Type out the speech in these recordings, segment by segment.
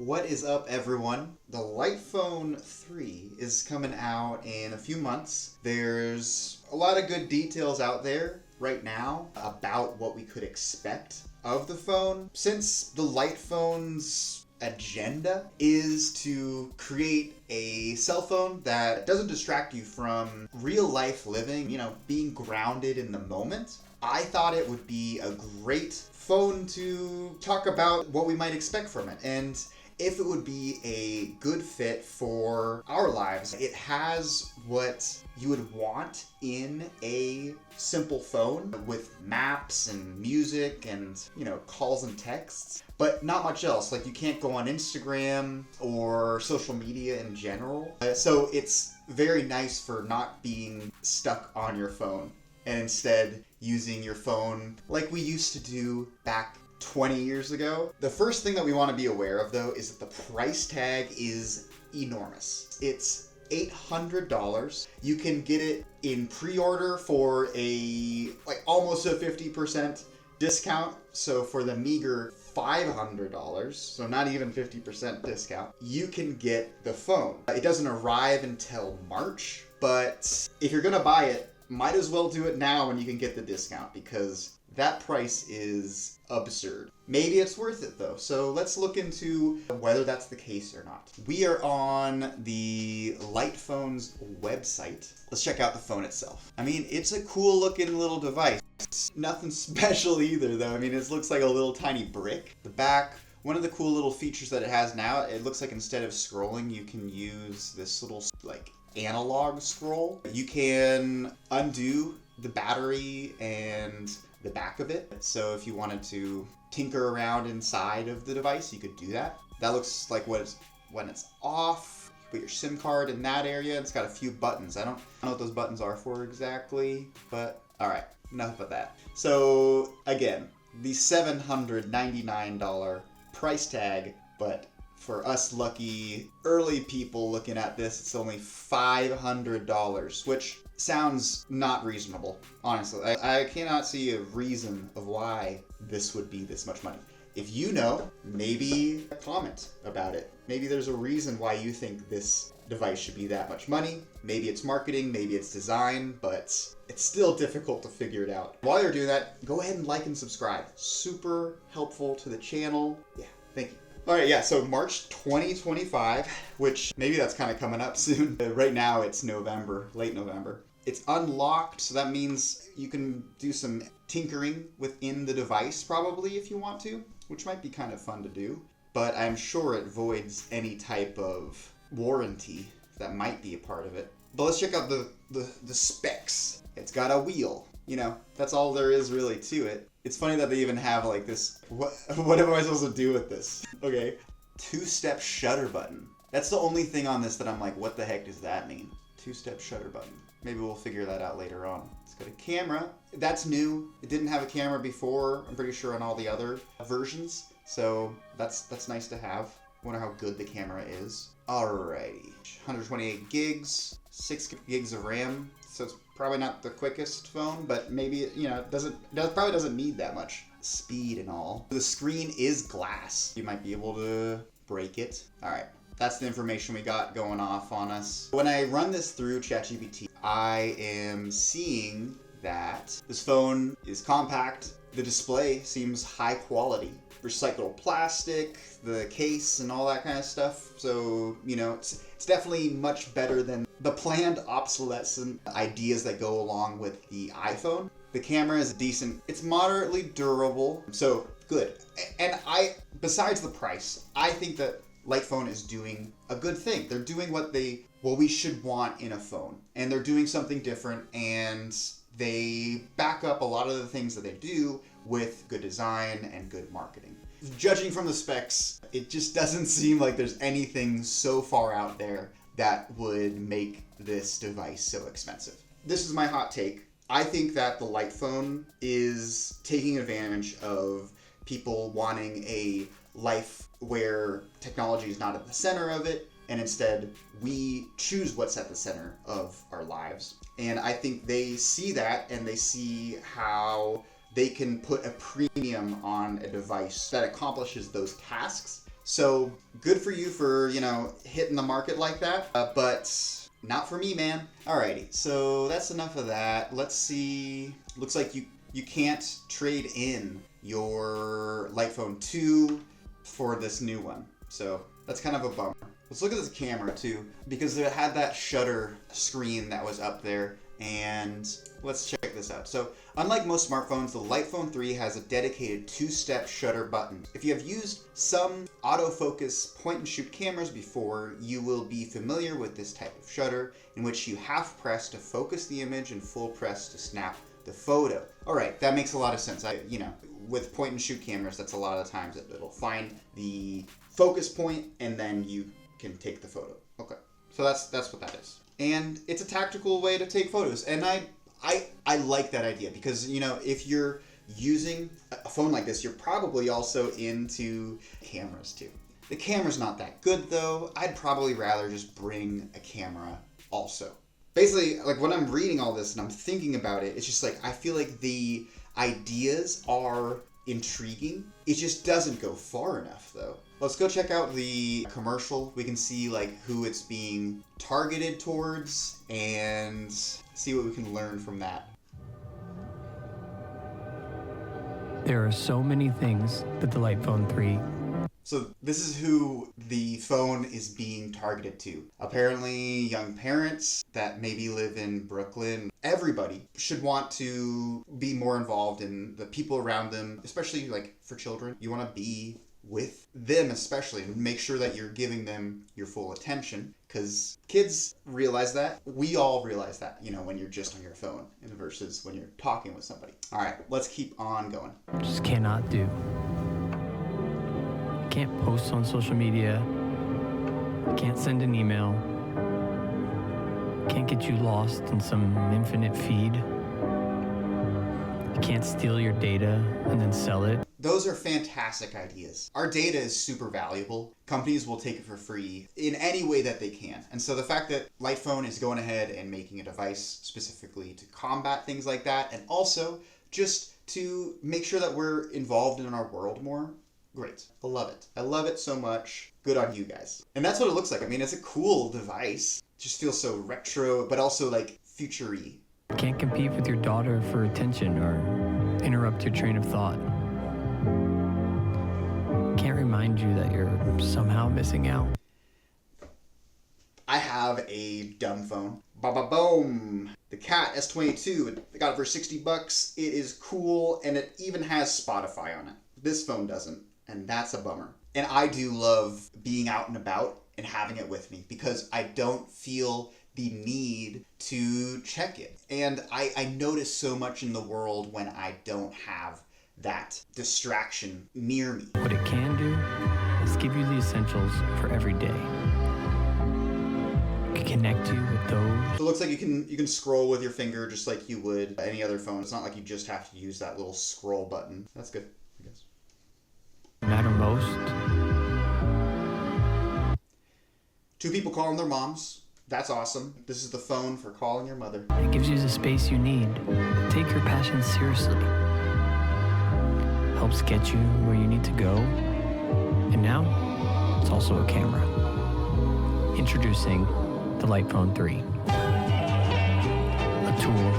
What is up, everyone? The Light Phone 3 is coming out in a few months. There's a lot of good details out there right now about what we could expect of the phone. Since the Light Phone's agenda is to create a cell phone that doesn't distract you from real life living, being grounded in the moment, I thought it would be a great phone to talk about what we might expect from it and if it would be a good fit for our lives. It has what you would want in a simple phone with maps and music and, calls and texts, but not much else. Like, you can't go on Instagram or social media in general. So it's very nice for not being stuck on your phone and instead using your phone like we used to do back 20 years ago. The first thing that we want to be aware of, though, is that the price tag is enormous. It's $800. You can get it in pre-order for almost a 50% discount. So for the meager $500, so not even 50% discount, you can get the phone. It doesn't arrive until March, but if you're gonna buy it, might as well do it now when you can get the discount, because that price is absurd. Maybe it's worth it though. So let's look into whether that's the case or not. We are on the Light Phone's website. Let's check out the phone itself. It's a cool looking little device. It's nothing special either though. It looks like a little tiny brick. The back, one of the cool little features that it has now, it looks like instead of scrolling, you can use this little analog scroll. You can undo the battery and the back of it. So if you wanted to tinker around inside of the device, you could do that. That looks like when it's off. You put your SIM card in that area. It's got a few buttons. I don't know what those buttons are for exactly, but all right, enough of that. So again, the $799 price tag, but for us lucky early people looking at this, it's only $500, which sounds not reasonable. Honestly, I cannot see a reason of why this would be this much money. If you know, maybe comment about it. Maybe there's a reason why you think this device should be that much money. Maybe it's marketing, maybe it's design, but it's still difficult to figure it out. While you're doing that, go ahead and like and subscribe. Super helpful to the channel. Yeah, thank you. Alright, yeah, so March 2025, which maybe that's kind of coming up soon. Right now it's November, late November. It's unlocked, so that means you can do some tinkering within the device probably if you want to, which might be kind of fun to do. But I'm sure it voids any type of warranty that might be a part of it. But let's check out the specs. It's got a wheel. That's all there is really to it. It's funny that they even have this. What am I supposed to do with this? Okay. 2-step shutter button. That's the only thing on this that I'm like, what the heck does that mean? 2-step shutter button. Maybe we'll figure that out later on. It's got a camera. That's new. It didn't have a camera before, I'm pretty sure, on all the other versions. So that's nice to have. Wonder how good the camera is. Alrighty. 128 gigs, 6 gigs of RAM. So it's probably not the quickest phone, but maybe it probably doesn't need that much speed and all. The screen is glass. You might be able to break it. All right, that's the information we got going off on us. When I run this through ChatGPT, I am seeing that this phone is compact. The display seems high quality. Recycled plastic, the case and all that kind of stuff. So, it's definitely much better than the planned obsolescent ideas that go along with the iPhone. The camera is decent. It's moderately durable. So, good. And besides the price, I think that Light Phone is doing a good thing. They're doing what we should want in a phone. And they're doing something different, and they back up a lot of the things that they do with good design and good marketing. Judging from the specs, it just doesn't seem like there's anything so far out there that would make this device so expensive. This is my hot take. I think that the Light Phone is taking advantage of people wanting a life where technology is not at the center of it, and instead we choose what's at the center of our lives. And I think they see that, and they see how they can put a premium on a device that accomplishes those tasks. So good for you for, hitting the market like that, but not for me, man. Alrighty, so that's enough of that. Let's see. Looks like you can't trade in your Light Phone 2 for this new one. So that's kind of a bummer. Let's look at this camera too, because it had that shutter screen that was up there, and let's check this out. So unlike most smartphones, the Light Phone 3 has a dedicated 2-step shutter button. If you have used some autofocus point and shoot cameras before, you will be familiar with this type of shutter, in which you half press to focus the image and full press to snap the photo. All right, that makes a lot of sense. With point and shoot cameras, that's a lot of the times it'll find the focus point and then you can take the photo. Okay, so that's what that is. And it's a tactical way to take photos. And I like that idea because, if you're using a phone like this, you're probably also into cameras too. The camera's not that good though. I'd probably rather just bring a camera also. Basically, like when I'm reading all this and I'm thinking about it, it's just like, I feel like the ideas are intriguing. It just doesn't go far enough though. Let's go check out the commercial. We can see like who it's being targeted towards and see what we can learn from that. There are so many things that the Light Phone 3. So this is who the phone is being targeted to. Apparently young parents that maybe live in Brooklyn. Everybody should want to be more involved in the people around them, especially like for children. You want to be with them especially and make sure that you're giving them your full attention, because kids realize that. We all realize that, when you're just on your phone and versus when you're talking with somebody. All right, let's keep on going. Just cannot do. Can't post on social media. Can't send an email. Can't get you lost in some infinite feed. You can't steal your data and then sell it. Those are fantastic ideas. Our data is super valuable. Companies will take it for free in any way that they can. And so the fact that Light Phone is going ahead and making a device specifically to combat things like that, and also just to make sure that we're involved in our world more, great. I love it. I love it so much. Good on you guys. And that's what it looks like. I mean, it's a cool device. It just feels so retro, but also like future-y. Can't compete with your daughter for attention or interrupt your train of thought. Can't remind you that you're somehow missing out. I have a dumb phone. Ba-ba-boom! The Cat S22. I got it for $60. It is cool, and it even has Spotify on it. This phone doesn't, and that's a bummer. And I do love being out and about and having it with me because I don't feel the need to check it. And I notice so much in the world when I don't have that distraction near me. What it can do is give you the essentials for every day. It can connect you with those. So it looks like you can scroll with your finger just like you would any other phone. It's not like you just have to use that little scroll button. That's good, I guess. Matter most. 2 people calling their moms. That's awesome. This is the phone for calling your mother. It gives you the space you need to take your passion seriously. Helps get you where you need to go. And now, it's also a camera. Introducing the Light Phone 3. A tool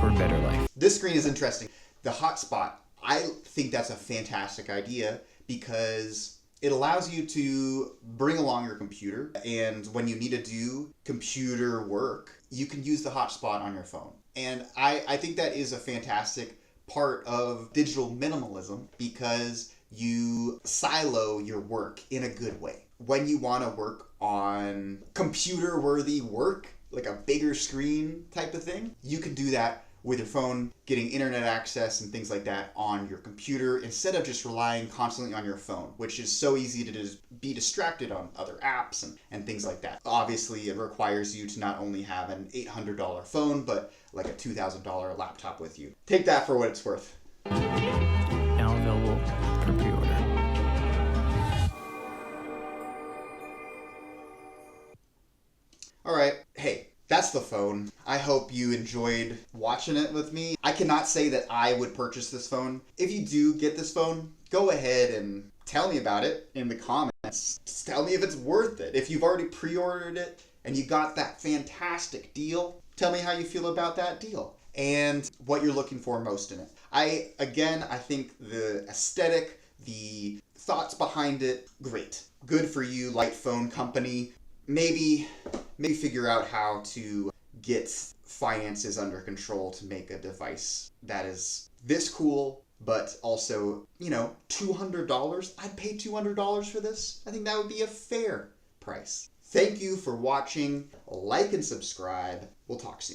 for a better life. This screen is interesting. The hotspot, I think that's a fantastic idea because it allows you to bring along your computer, and when you need to do computer work, you can use the hotspot on your phone. And I think that is a fantastic part of digital minimalism because you silo your work in a good way. When you want to work on computer-worthy work, like a bigger screen type of thing, you can do that with your phone, getting internet access and things like that on your computer instead of just relying constantly on your phone, which is so easy to just be distracted on other apps and things like that. Obviously, it requires you to not only have an $800 phone, but like a $2,000 laptop with you. Take that for what it's worth. Now available for pre-order. All right, hey. That's the phone. I hope you enjoyed watching it with me. I cannot say that I would purchase this phone. If you do get this phone, go ahead and tell me about it in the comments. comments. Just tell me if it's worth it. If you've already pre-ordered it and you got that fantastic deal, tell me how you feel about that deal and what you're looking for most in it. I think the aesthetic, the thoughts behind it, great. Good for you, light phone company. Maybe figure out how to get finances under control to make a device that is this cool, but also, $200. I'd pay $200 for this. I think that would be a fair price. Thank you for watching. Like and subscribe. We'll talk soon.